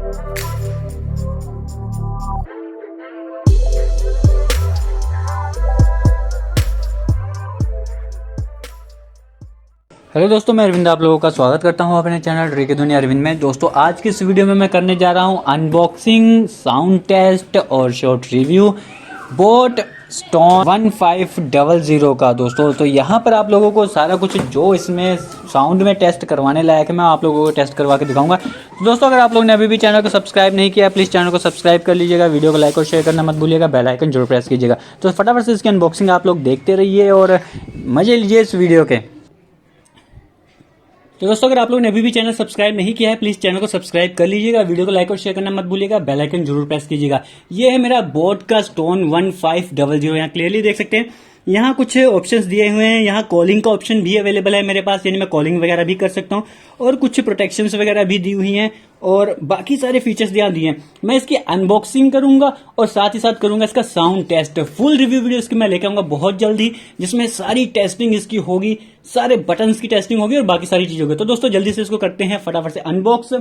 Hello दोस्तों, मैं अरविंद आप लोगों का स्वागत करता हूं अपने चैनल ड्री की दुनिया अरविंद में। दोस्तों आज की इस वीडियो में मैं करने जा रहा हूं अनबॉक्सिंग, साउंड टेस्ट और शॉर्ट रिव्यू बोट स्टोन 1500 का। दोस्तों तो यहां पर आप लोगों को सारा कुछ जो इसमें साउंड में टेस्ट करवाने लायक है मैं आप लोगों को टेस्ट करवा के दिखाऊंगा। तो दोस्तों अगर आप लोगों ने अभी भी चैनल को सब्सक्राइब नहीं किया प्लीज़ चैनल को सब्सक्राइब कर लीजिएगा, वीडियो को लाइक और शेयर करना मत भूलिएगा, बेल आइकन जरूर प्रेस कीजिएगा। तो फटाफट से इसकी अनबॉक्सिंग आप लोग देखते रहिए और मजे लीजिए इस वीडियो के। तो दोस्तों अगर आप लोगों ने अभी भी चैनल सब्सक्राइब नहीं किया है प्लीज चैनल को सब्सक्राइब कर लीजिएगा, वीडियो को लाइक और शेयर करना मत भूलिएगा, बेल आइकन जरूर प्रेस कीजिएगा। ये है मेरा बोट का स्टोन 1500। यहाँ क्लियरली देख सकते हैं, यहाँ कुछ ऑप्शंस दिए हुए हैं। यहाँ कॉलिंग का ऑप्शन भी अवेलेबल है मेरे पास, यानी मैं कॉलिंग वगैरह भी कर सकता हूँ और कुछ प्रोटेक्शंस वगैरह भी दी हुई हैं और बाकी सारे फीचर्स यहाँ दिए हैं। मैं इसकी अनबॉक्सिंग करूंगा और साथ ही साथ करूंगा इसका sound test. Full review video इसकी मैं लेकर आऊंगा बहुत जल्दी, जिसमें सारी टेस्टिंग इसकी होगी, सारे बटन्स की टेस्टिंग होगी और बाकी सारी चीजें होगी। तो दोस्तों जल्दी से इसको करते हैं फटाफट से अनबॉक्स।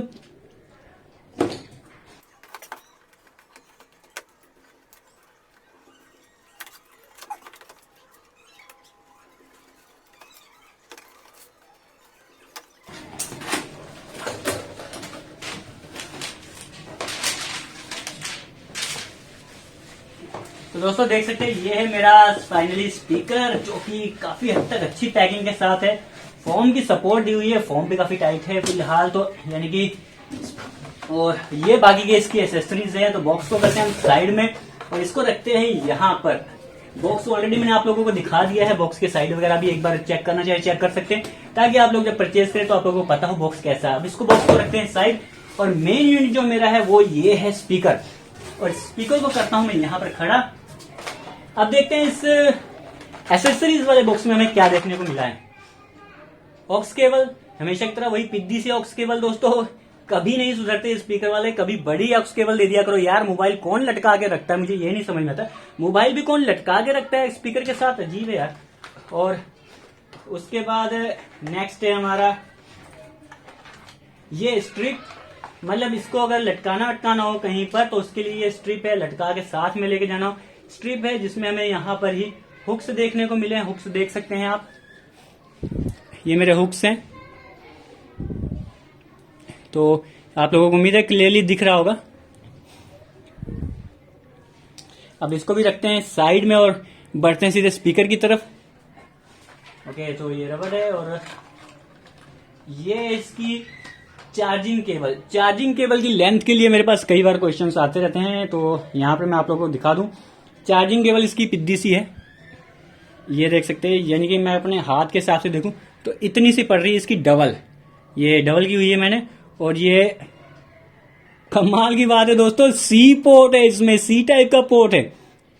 तो दोस्तों देख सकते हैं ये है मेरा फाइनली स्पीकर, जो कि काफी हद तक अच्छी पैकिंग के साथ है। फोम की सपोर्ट दी हुई है, फोम भी काफी टाइट है फिलहाल तो, यानी कि और ये बाकी के इसकी एसेसरीज है। तो बॉक्स को करते हैं हम साइड में और इसको रखते हैं यहाँ पर। बॉक्स ऑलरेडी मैंने आप लोगों को दिखा दिया है, बॉक्स के साइड वगैरह भी एक बार चेक करना चाहिए, चेक कर सकते हैं ताकि आप लोग जब परचेज करें तो आप लोगों को पता हो बॉक्स कैसा है। अब इसको बॉक्स को रखते हैं साइड और मेन यूनिट जो मेरा है वो ये है स्पीकर, और स्पीकर को करता हूं मैं यहाँ पर खड़ा। अब देखते हैं इस एसेसरीज वाले बॉक्स में हमें क्या देखने को मिला है। ऑक्स केबल, हमेशा की तरह वही पिद्दी से ऑक्स केबल। दोस्तों कभी नहीं सुधरते स्पीकर वाले, कभी बड़ी ऑक्स केबल दे दिया करो यार। मोबाइल कौन लटका के रखता है, मुझे ये नहीं समझ में आता। मोबाइल भी कौन लटका के रखता है स्पीकर के साथ, अजीब है यार। और उसके बाद नेक्स्ट है हमारा ये स्ट्रिप, मतलब इसको अगर लटकाना हो कहीं पर तो उसके लिए ये स्ट्रिप है, लटका के साथ में लेके जाना हो। स्ट्रिप है जिसमें हमें यहाँ पर ही हुक्स देखने को मिले हैं, हुक्स देख सकते हैं आप, ये मेरे हुक्स हैं। तो आप लोगों को उम्मीद है क्लियरली दिख रहा होगा। अब इसको भी रखते हैं साइड में और बढ़ते हैं सीधे स्पीकर की तरफ। ओके, तो ये रबड़ है और ये इसकी चार्जिंग केबल। चार्जिंग केबल की लेंथ के लिए मेरे पास कई बार क्वेश्चंस आते रहते हैं, तो यहां पर मैं आप लोगों को दिखा दूं। चार्जिंग केबल इसकी पिद्दी सी है, ये देख सकते हैं, यानी कि मैं अपने हाथ के हिसाब से देखूं तो इतनी सी पड़ रही है इसकी डबल, ये डबल की हुई है मैंने। और ये कमाल की बात है दोस्तों, सी पोर्ट है इसमें, सी टाइप का पोर्ट है।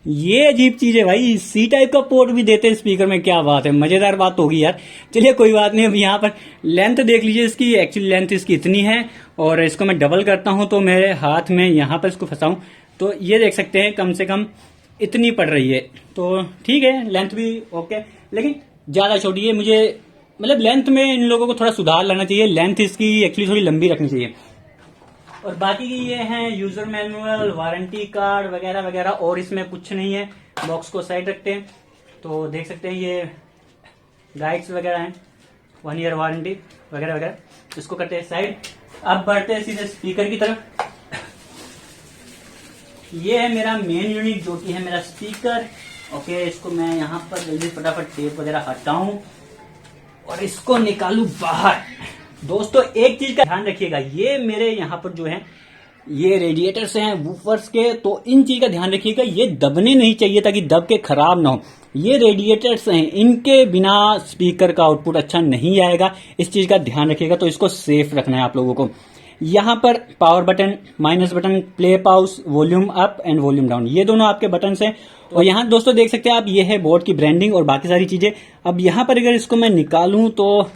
ये अजीब चीज है भाई, सी टाइप का पोर्ट भी देते हैं स्पीकर में, क्या बात है, मजेदार बात होगी यार। चलिए कोई बात नहीं। अब यहाँ पर लेंथ देख लीजिए इसकी, एक्चुअली लेंथ इसकी इतनी है और इसको मैं डबल करता हूं तो मेरे हाथ में यहाँ पर इसको फंसाऊं तो ये देख सकते हैं कम से कम इतनी पड़ रही है। तो ठीक है, लेंथ भी ओके, लेकिन ज्यादा छोटी है। मुझे मतलब लेंथ में इन लोगों को थोड़ा सुधार लाना चाहिए, लेंथ इसकी एक्चुअली थोड़ी लंबी रखनी चाहिए। और बाकी की ये हैं यूजर मैनुअल, वारंटी कार्ड वगैरह वगैरह, और इसमें कुछ नहीं है। बॉक्स को साइड रखते हैं तो देख सकते हैं ये गाइड्स वगैरह हैं, 1 ईयर वारंटी वगैरह वगैरह। इसको करते हैं साइड। अब बढ़ते हैं सीधे स्पीकर की तरफ। ये है मेरा मेन यूनिट जो कि है मेरा स्पीकर। ओके, इसको मैं यहाँ पर जल्दी फटाफट टेप वगैरह हटाऊं और इसको निकालूं बाहर। दोस्तों एक चीज का ध्यान रखिएगा, ये मेरे यहाँ पर जो है ये रेडिएटर्स हैं वूफर्स के, तो इन चीज का ध्यान रखिएगा, ये दबने नहीं चाहिए ताकि दब के खराब ना हो। ये रेडिएटर्स हैं, इनके बिना स्पीकर का आउटपुट अच्छा नहीं आएगा, इस चीज का ध्यान रखिएगा। तो इसको सेफ रखना है आप लोगों को। यहाँ पर power button, minus button, play pause, volume up and volume down, ये दोनों आपके बटन हैं। और यहाँ दोस्तों देख सकते हैं आप, ये है बोर्ड की ब्रांडिंग और बाकी सारी चीजें। अब यहाँ पर अगर इसको मैं निकालूं तो,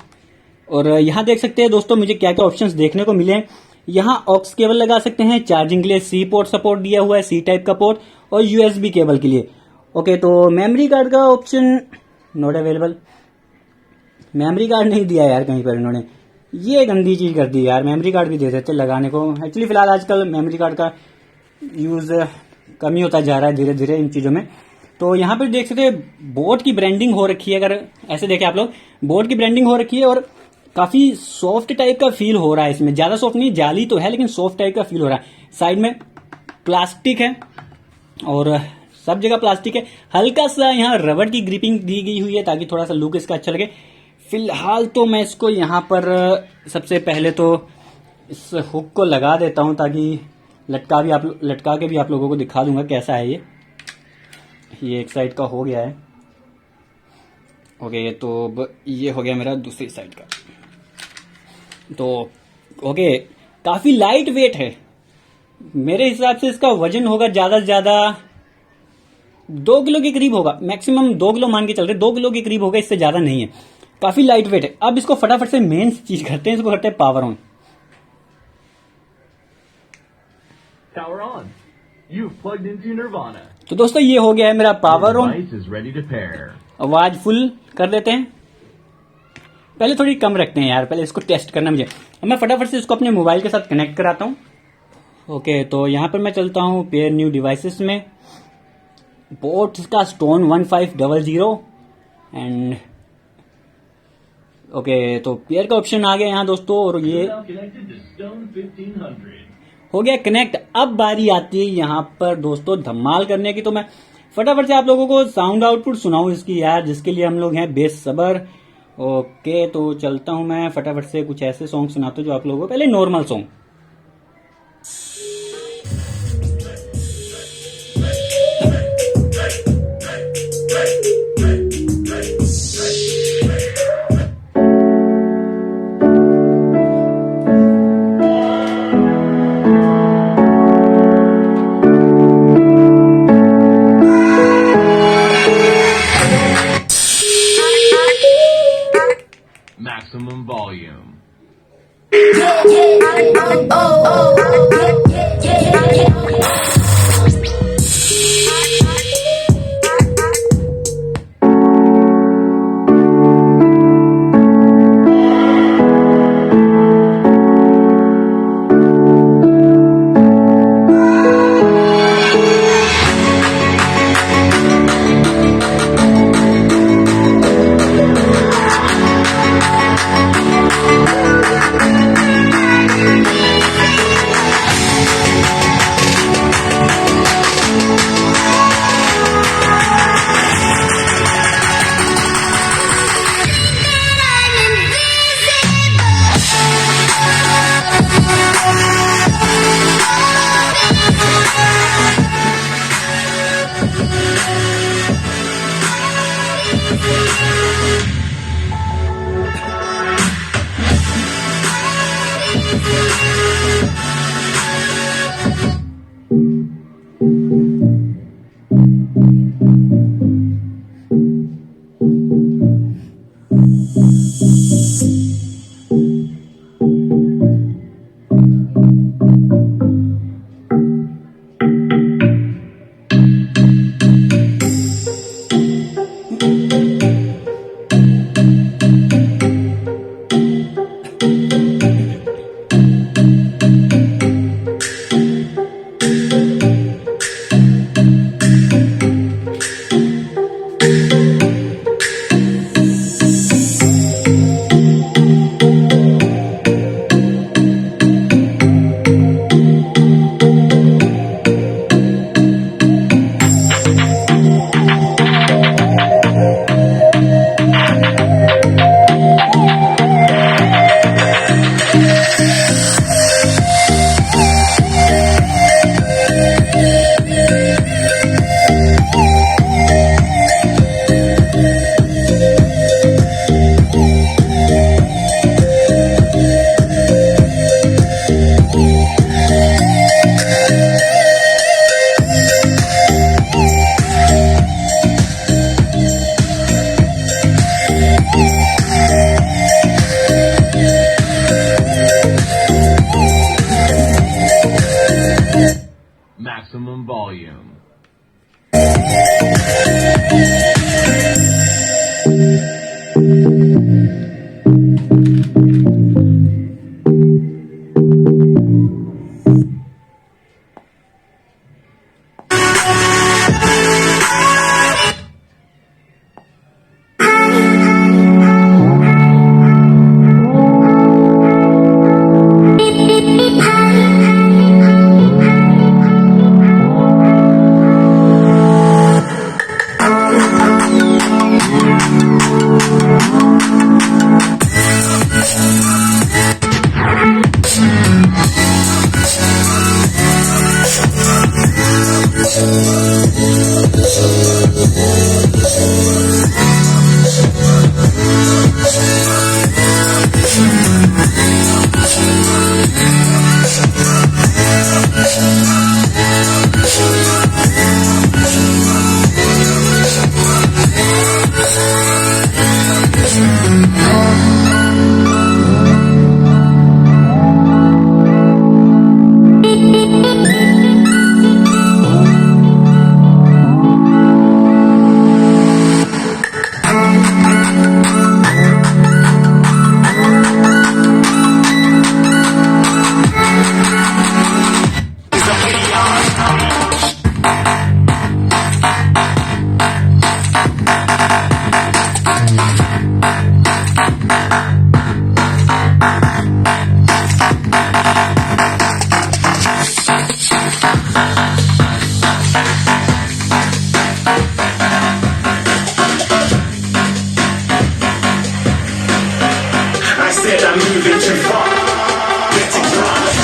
और यहाँ देख सकते हैं दोस्तों मुझे क्या क्या ऑप्शंस देखने को मिले हैं। यहाँ ऑक्स केबल लगा सकते हैं, चार्जिंग के लिए सी पोर्ट सपोर्ट दिया हुआ है, सी टाइप का पोर्ट, और यूएसबी केबल के लिए। ओके, तो मेमोरी कार्ड का epsilon naught available, memory card नहीं दिया यार कहीं पर इन्होंने। ये गंदी चीज कर दी यार, मेमोरी कार्ड भी दे देते लगाने को। एक्चुअली फिलहाल आजकल मेमोरी कार्ड का यूज कम ही होता जा रहा है धीरे धीरे इन चीजों में। तो यहाँ पर देख सकते हैं बोट की ब्रांडिंग हो रखी है, अगर ऐसे देखें आप लोग, बोट की ब्रांडिंग हो रखी है और काफी सॉफ्ट टाइप का फील हो रहा है इसमें, ज्यादा सॉफ्ट नहीं, जाली तो है लेकिन सॉफ्ट टाइप का फील हो रहा है। साइड में प्लास्टिक है और सब जगह प्लास्टिक है, हल्का सा यहाँ रबड़ की ग्रिपिंग दी गई हुई है ताकि थोड़ा सा लुक इसका अच्छा लगे। फिलहाल तो मैं इसको यहाँ पर सबसे पहले तो इस हुक को लगा देता हूँ ताकि लटका के भी आप लोगों को दिखा दूंगा कैसा है ये एक साइड का हो गया है। ओके, तो अब ये हो गया मेरा दूसरी साइड का। तो ओके, काफी लाइट वेट है, मेरे हिसाब से इसका वजन होगा ज्यादा से ज्यादा 2 किलो के करीब होगा, मैक्सिमम 2 किलो मान के चल रहे, 2 किलो के करीब होगा, इससे ज्यादा नहीं है, काफी लाइट वेट है। अब इसको फटाफट से मेन चीज करते हैं, इसको करते हैं पावर ऑन। तो दोस्तों ये हो गया है मेरा पावर ऑन, आवाज फुल कर देते हैं, पहले थोड़ी कम रखते हैं यार, पहले इसको टेस्ट करना मुझे। अब मैं फटाफट से इसको अपने मोबाइल के साथ कनेक्ट कराता हूँ। ओके, तो यहां पर मैं चलता हूँ पेयर न्यू डिवाइसेस में, बोट का स्टोन 1500 एंड ओके, तो पेयर का ऑप्शन आ गया यहाँ दोस्तों, और ये हो गया कनेक्ट। अब बारी आती है यहाँ पर दोस्तों धमाल करने की, तो मैं फटाफट से आप लोगों को साउंड आउटपुट सुनाऊं इसकी यार, जिसके लिए हम लोग हैं बेसब्र। ओके, तो चलता हूं मैं फटाफट से कुछ ऐसे सॉन्ग सुनाता हूं जो आप लोगों को, पहले normal song. Maximum volume. Maximum volume. said I'm moving too far. Getting lost.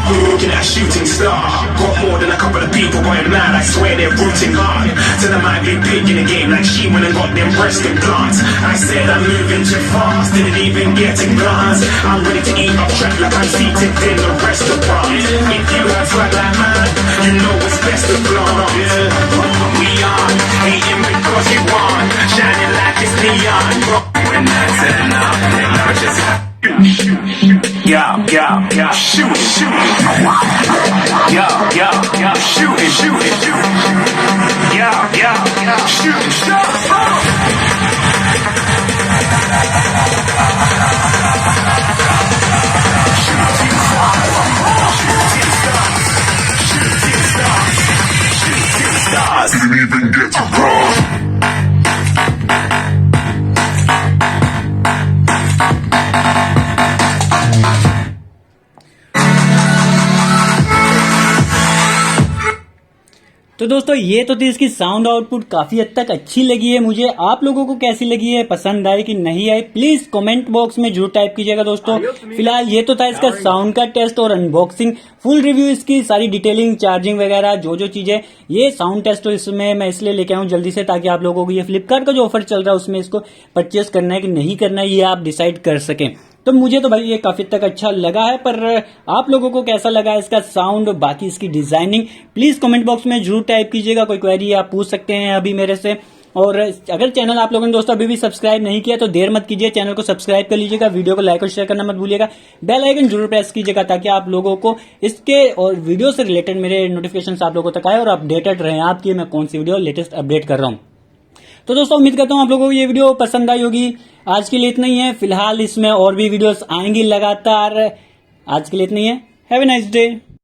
Looking at a shooting star. Got more than a couple of people going mad. I swear they're rooting hard. Till I might be big in the game like she went and got them breast implants. I said I'm moving too fast. Didn't even get a glance. I'm ready to eat up track like I'm seated in the restaurant. If you have swag like mine, you know it's best to flaunt. We are hating because you want. Shining like it's neon. When that's enough, then I just yeah, shoot it. Yeah, shoot it. Yeah, shoot it. Didn't even get to cross. तो दोस्तों ये तो थी इसकी sound output, काफी हद तक अच्छी लगी है मुझे। आप लोगों को कैसी लगी है, पसंद आई कि नहीं आई, प्लीज कमेंट बॉक्स में जरूर टाइप कीजिएगा दोस्तों। फिलहाल ये तो था इसका साउंड का टेस्ट और अनबॉक्सिंग, फुल रिव्यू इसकी सारी डिटेलिंग, चार्जिंग वगैरह जो जो चीजें, ये साउंड टेस्ट तो इसमें मैं इसलिए लेके आऊँ जल्दी से, ताकि आप लोगों को ये फ्लिपकार्ट का जो ऑफर चल रहा है उसमें इसको परचेस करना है कि नहीं करना है, ये आप डिसाइड कर सकें। तो मुझे तो भाई ये काफी तक अच्छा लगा है, पर आप लोगों को कैसा लगा इसका साउंड, बाकी इसकी डिजाइनिंग, प्लीज कमेंट बॉक्स में जरूर टाइप कीजिएगा। कोई क्वेरी आप पूछ सकते हैं अभी मेरे से। और अगर चैनल आप लोगों ने दोस्तों अभी भी सब्सक्राइब नहीं किया तो देर मत कीजिए, चैनल को सब्सक्राइब कर लीजिएगा, वीडियो को लाइक और शेयर करना मत भूलिएगा, बेल आइकन जरूर प्रेस कीजिएगा ताकि आप लोगों को इसके और वीडियो से रिलेटेड मेरे नोटिफिकेशन आप लोगों तक आए और अपडेटेड रहे आपकी मैं कौन सी वीडियो लेटेस्ट अपडेट कर रहा हूँ। तो दोस्तों उम्मीद करता हूँ आप लोगों को ये वीडियो पसंद आई होगी। आज के लिए इतना ही है, फिलहाल इसमें और भी वीडियोस आएंगी लगातार। आज के लिए इतना ही है। Have a nice day.